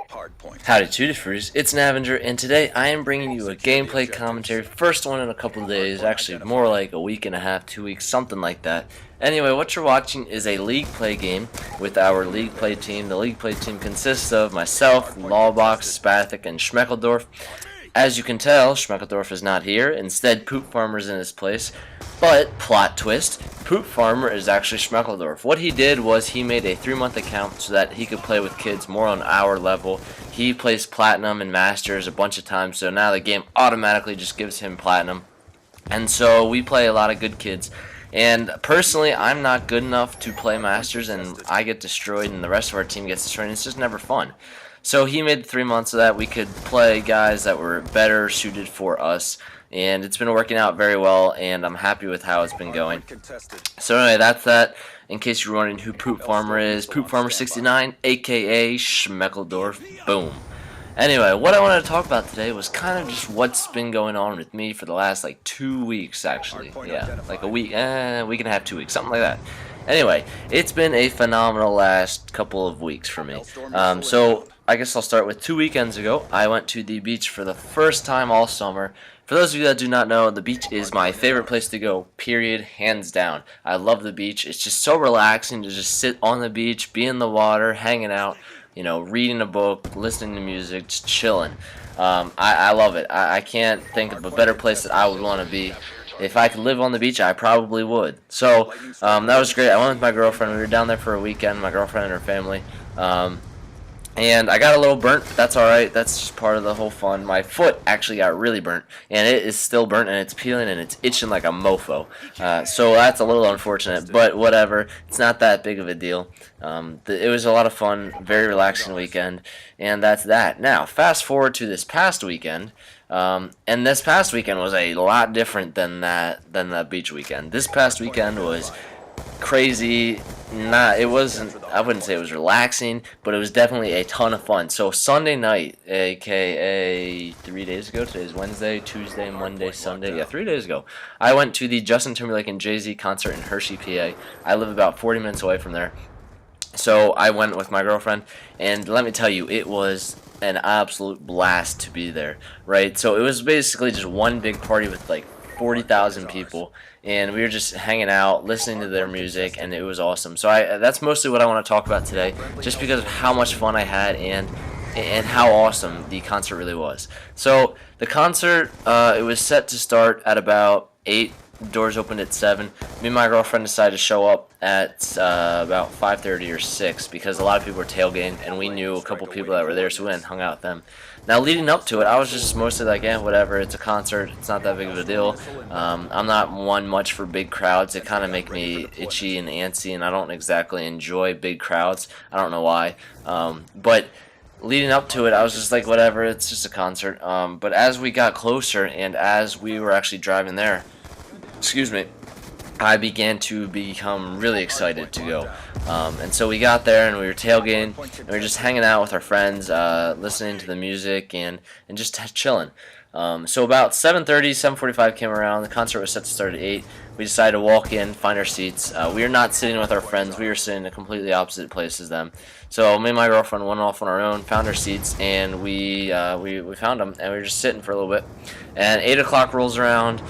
Howdy Tutti it's Navinger, and today I am bringing you a gameplay commentary, first one in a couple of days, actually more like a week and a half, 2 weeks, something like that. Anyway, what you're watching is a league play game with our league play team. The league play team consists of myself, Lawbox, Spathik, and Shmeckledorf. As you can tell, Shmeckledorf is not here. Instead, Poop Farmer's in his place. But, plot twist, Poop Farmer is actually Shmeckledorf. What he did was he made a 3-month account so that he could play with kids more on our level. He plays Platinum and Masters a bunch of times, so now the game automatically just gives him Platinum. And so we play a lot of good kids. And personally, I'm not good enough to play Masters, and I get destroyed, and the rest of our team gets destroyed, and it's just never fun. So he made 3 months so that we could play guys that were better suited for us, and it's been working out very well, and I'm happy with how it's been going. So anyway, that's that. In case you're wondering who Poop Farmer is, Poop Farmer 69, aka Shmeckledorf. Boom. Anyway, what I wanted to talk about today was kind of just what's been going on with me for the last like 2 weeks, actually. Yeah, like a week and a half, 2 weeks, something like that. Anyway, it's been a phenomenal last couple of weeks for me. So I guess I'll start with 2 weekends ago. I went to the beach for the first time all summer. For those of you that do not know, the beach is my favorite place to go, period, hands down. I love the beach. It's just so relaxing to just sit on the beach, be in the water, hanging out, you know, reading a book, listening to music, just chilling. I love it. I can't think of a better place that I would want to be. If I could live on the beach, I probably would. So that was great. I went with my girlfriend. We were down there for a weekend, my girlfriend and her family. And I got a little burnt, but that's alright. That's just part of the whole fun. My foot actually got really burnt, and it is still burnt, and it's peeling, and it's itching like a mofo. So that's a little unfortunate, but whatever. It's not that big of a deal. It was a lot of fun, very relaxing weekend, and that's that. Now, fast forward to this past weekend. And this past weekend was a lot different than that beach weekend. This past weekend was crazy. It wasn't, I wouldn't say it was relaxing, but it was definitely a ton of fun. So Sunday night, aka 3 days ago, today's Wednesday, Tuesday, Monday, Sunday, yeah, 3 days ago, I went to the Justin Timberlake and Jay-Z concert in Hershey, PA. I live about 40 minutes away from there. So I went with my girlfriend, and let me tell you, it was an absolute blast to be there, right? So it was basically just one big party with like 40,000 people, and we were just hanging out, listening to their music, and it was awesome. So that's mostly what I want to talk about today, just because of how much fun I had and how awesome the concert really was. So the concert, it was set to start at about 8. Doors opened at 7. Me and my girlfriend decided to show up at about 5:30 or 6 because a lot of people were tailgating, and we knew a couple people that were there, so we went and hung out with them. Now, leading up to it, I was just mostly like, whatever, it's a concert, it's not that big of a deal. I'm not one much for big crowds. They kind of make me itchy and antsy, and I don't exactly enjoy big crowds. I don't know why. But leading up to it, I was just like, whatever, it's just a concert. But as we got closer, and as we were actually driving there, excuse me, I began to become really excited to go. And so we got there, and we were tailgating, and we were just hanging out with our friends, listening to the music, and just chilling. So about 7:30, 7:45 came around. The concert was set to start at 8. We decided to walk in, find our seats. We were not sitting with our friends. We were sitting in a completely opposite place as them. So me and my girlfriend went off on our own, found our seats, and we found them, and we were just sitting for a little bit. And 8 o'clock rolls around.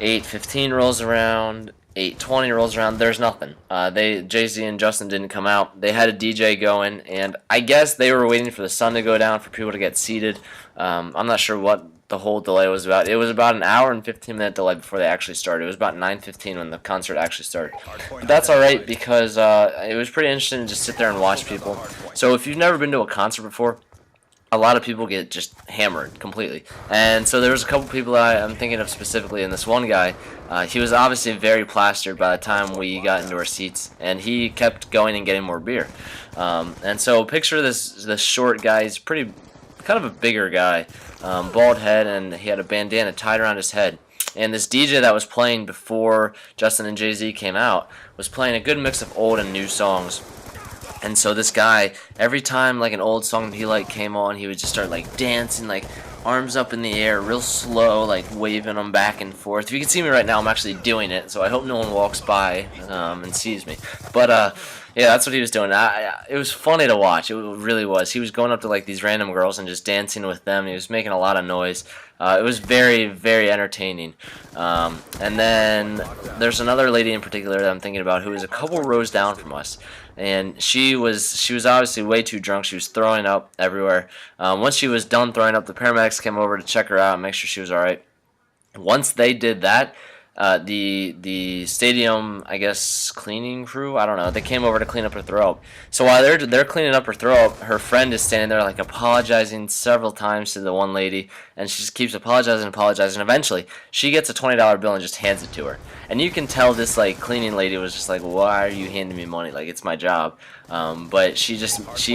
8:15 rolls around, 8:20 rolls around, there's nothing. Jay-Z and Justin didn't come out. They had a DJ going, and I guess they were waiting for the sun to go down for people to get seated. I'm not sure what the whole delay was about. It was about an hour and 15-minute delay before they actually started. It was about 9:15 when the concert actually started. But that's alright because it was pretty interesting to just sit there and watch people. So if you've never been to a concert before, a lot of people get just hammered completely. And so there was a couple people that I'm thinking of specifically, and this one guy, he was obviously very plastered by the time we got into our seats, and he kept going and getting more beer. And so picture this short guy. He's pretty, kind of a bigger guy, bald head, and he had a bandana tied around his head. And this DJ that was playing before Justin and Jay-Z came out was playing a good mix of old and new songs. And so this guy, every time like an old song that he liked came on, he would just start like dancing, like arms up in the air, real slow, like waving them back and forth. If you can see me right now, I'm actually doing it, so I hope no one walks by and sees me. But Yeah, that's what he was doing. It was funny to watch. It really was. He was going up to like these random girls and just dancing with them. He was making a lot of noise. It was very, very entertaining. And then there's another lady in particular that I'm thinking about who is a couple rows down from us, and she was obviously way too drunk. She was throwing up everywhere. Once she was done throwing up, the paramedics came over to check her out and make sure she was all right. Once they did that, the stadium, I guess, cleaning crew, I don't know, they came over to clean up her throw up. So while they're cleaning up her throw up, her friend is standing there like apologizing several times to the one lady, and she just keeps apologizing, apologizing. Eventually, she gets a $20 bill and just hands it to her. And you can tell this like cleaning lady was just like, why are you handing me money? Like, it's my job. But she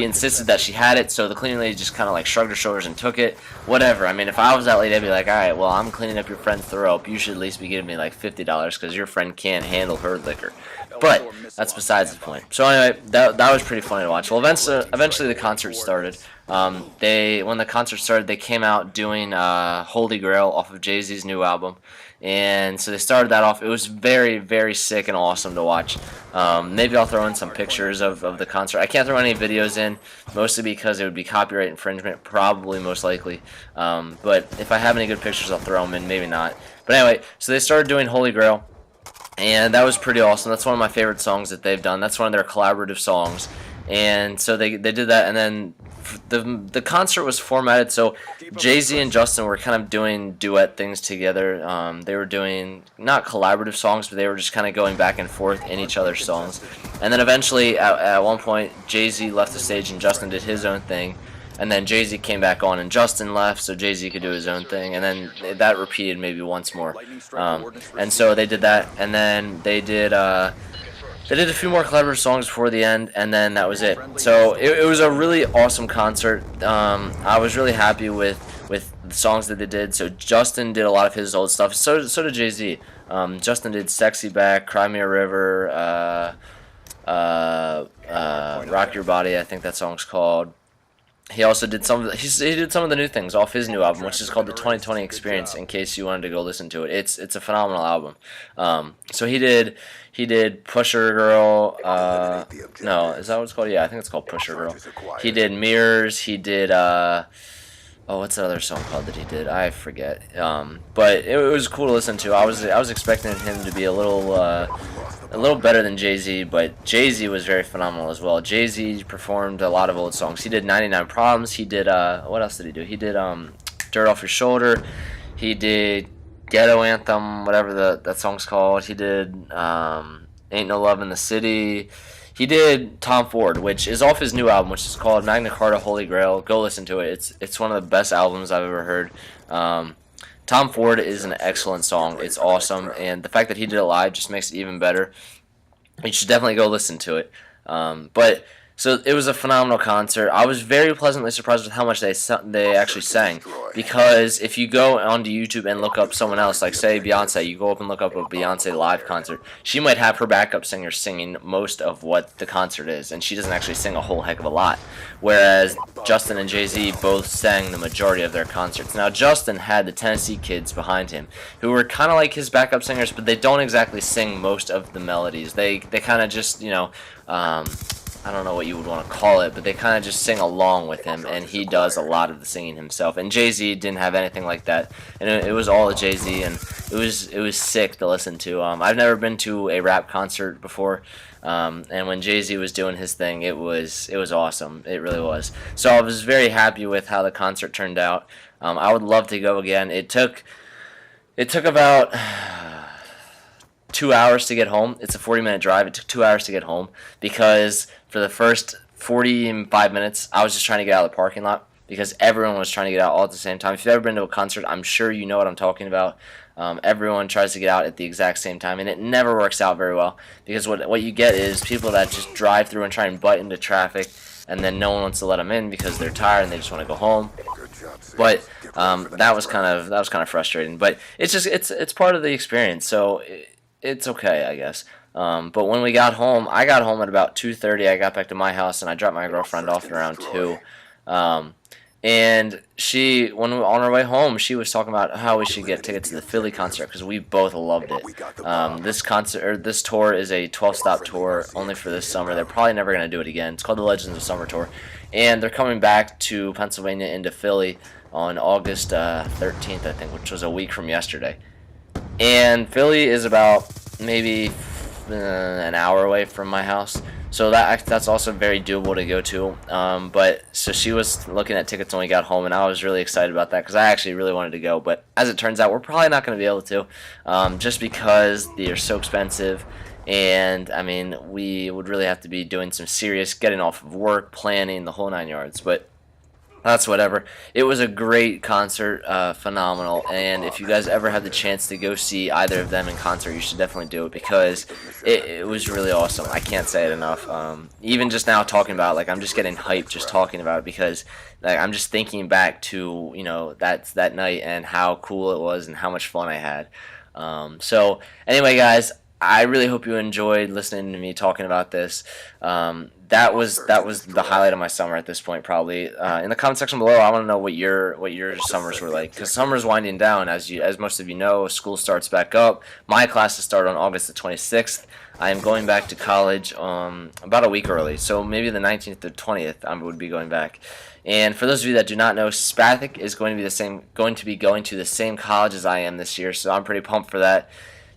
insisted that she had it, so the cleaning lady just kind of like shrugged her shoulders and took it. Whatever. I mean, if I was that lady, I'd be like, all right, well, I'm cleaning up your friend's throw up. You should at least be giving me like $50 because your friend can't handle her liquor. But that's besides the point. So anyway, that was pretty funny to watch. Well, eventually the concert started. When the concert started, they came out doing Holy Grail off of Jay-Z's new album. And so they started that off. It was very, very sick and awesome to watch. Maybe I'll throw in some pictures of the concert. I can't throw any videos in, mostly because it would be copyright infringement, probably, most likely. But if I have any good pictures, I'll throw them in, maybe not. But anyway, so they started doing Holy Grail, and that was pretty awesome. That's one of my favorite songs that they've done. That's one of their collaborative songs. And so they did that, and then the concert was formatted so Jay-Z and Justin were kind of doing duet things together. They were doing not collaborative songs, but they were just kind of going back and forth in each other's songs. And then eventually, at one point, Jay-Z left the stage and Justin did his own thing. And then Jay-Z came back on and Justin left, so Jay-Z could do his own thing. And then that repeated maybe once more. And so they did that, and then they did a few more collaborative songs before the end, and then that was it. So it was a really awesome concert. I was really happy with the songs that they did. So Justin did a lot of his old stuff. So did Jay-Z. Justin did "Sexy Back," "Cry Me a River," "Rock Your Body." I think that song's called. He also did he did some of the new things off his new album, which is called the 2020 Experience. In case you wanted to go listen to it, it's a phenomenal album. So he did Pusher Girl. No, is that what it's called? Yeah, I think it's called Pusher Girl. He did Mirrors. He did what's that other song called that he did? I forget. But it was cool to listen to. I was expecting him to be a little better than Jay-Z, but Jay-Z was very phenomenal as well. Jay-Z performed a lot of old songs. He did 99 Problems. He did, what else did he do? He did Dirt Off Your Shoulder. He did Ghetto Anthem, whatever that song's called. He did Ain't No Love in the City. He did Tom Ford, which is off his new album, which is called Magna Carta Holy Grail. Go listen to it. It's one of the best albums I've ever heard. Tom Ford is an excellent song. It's awesome, and the fact that he did it live just makes it even better. You should definitely go listen to it. So it was a phenomenal concert. I was very pleasantly surprised with how much they actually sang. Because if you go onto YouTube and look up someone else, like say Beyonce, you go up and look up a Beyonce live concert, she might have her backup singer singing most of what the concert is, and she doesn't actually sing a whole heck of a lot. Whereas Justin and Jay-Z both sang the majority of their concerts. Now Justin had the Tennessee Kids behind him, who were kind of like his backup singers, but they don't exactly sing most of the melodies. They kind of just, I don't know what you would want to call it, but they kind of just sing along with him, and he does a lot of the singing himself. And Jay-Z didn't have anything like that, and it was all Jay-Z, and it was sick to listen to. I've never been to a rap concert before, and when Jay-Z was doing his thing, it was awesome. It really was. So I was very happy with how the concert turned out. I would love to go again. It took about 2 hours to get home. It's a 40-minute drive. It took 2 hours to get home because for the first 45 minutes, I was just trying to get out of the parking lot because everyone was trying to get out all at the same time. If you've ever been to a concert, I'm sure you know what I'm talking about. Everyone tries to get out at the exact same time, and it never works out very well because what you get is people that just drive through and try and butt into traffic, and then no one wants to let them in because they're tired and they just want to go home. But that was kind of frustrating. But it's part of the experience, so it's okay, I guess. But when we got home, I got home at about 2:30. I got back to my house, and I dropped my girlfriend off at around 2. And she, when we were on our way home, she was talking about how we should get tickets to the Philly concert because we both loved it. This concert, or this tour, is a 12-stop tour only for this summer. They're probably never going to do it again. It's called the Legends of Summer Tour, and they're coming back to Pennsylvania into Philly on August 13th, I think, which was a week from yesterday. And Philly is about maybe an hour away from my house, so that's also very doable to go to. But so she was looking at tickets when we got home, and I was really excited about that because I actually really wanted to go. But as it turns out, we're probably not going to be able to, just because they are so expensive. And I mean, we would really have to be doing some serious getting off of work, planning, the whole 9 yards. But that's whatever. It was a great concert, phenomenal. And if you guys ever have the chance to go see either of them in concert, you should definitely do it because it was really awesome. I can't say it enough. Even just now talking about it, like, I'm just getting hyped just talking about it because, like, I'm just thinking back to, you know, that night and how cool it was and how much fun I had. So anyway, guys, I really hope you enjoyed listening to me talking about this. That was the highlight of my summer at this point, probably. In the comment section below, I want to know what your summers were like, because summer's winding down. As most of you know, school starts back up. My classes start on August the 26th. I am going back to college about a week early, so maybe the 19th or 20th I would be going back. And for those of you that do not know, Spathik is going to be going to the same college as I am this year, so I'm pretty pumped for that.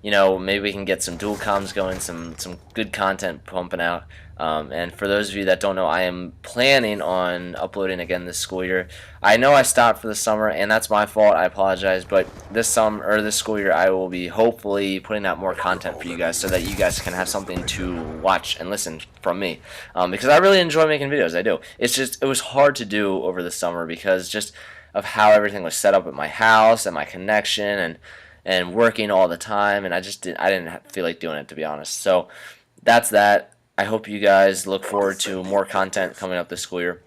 You know, maybe we can get some dual comms going, some good content pumping out. And for those of you that don't know, I am planning on uploading again this school year. I know I stopped for the summer, and that's my fault. I apologize. But this school year, I will be hopefully putting out more content for you guys so that you guys can have something to watch and listen from me. Because I really enjoy making videos. I do. It's just, it was hard to do over the summer because just of how everything was set up at my house and my connection and working all the time, and I didn't feel like doing it, to be honest. So that's that. I hope you guys look forward to more content coming up this school year.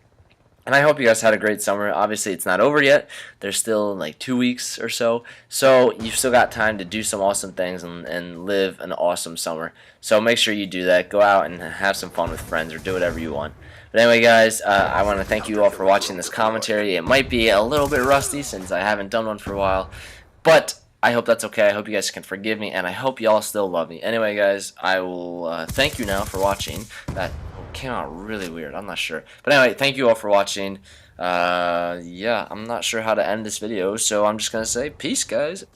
And I hope you guys had a great summer. Obviously, it's not over yet. There's still like 2 weeks or so. So you've still got time to do some awesome things and live an awesome summer. So make sure you do that. Go out and have some fun with friends or do whatever you want. But anyway, guys, I want to thank you all for watching this commentary. It might be a little bit rusty since I haven't done one for a while. But I hope that's okay. I hope you guys can forgive me, and I hope y'all still love me. Anyway, guys, I will thank you now for watching. That came out really weird. I'm not sure. But anyway, thank you all for watching. Yeah, I'm not sure how to end this video, so I'm just going to say peace, guys.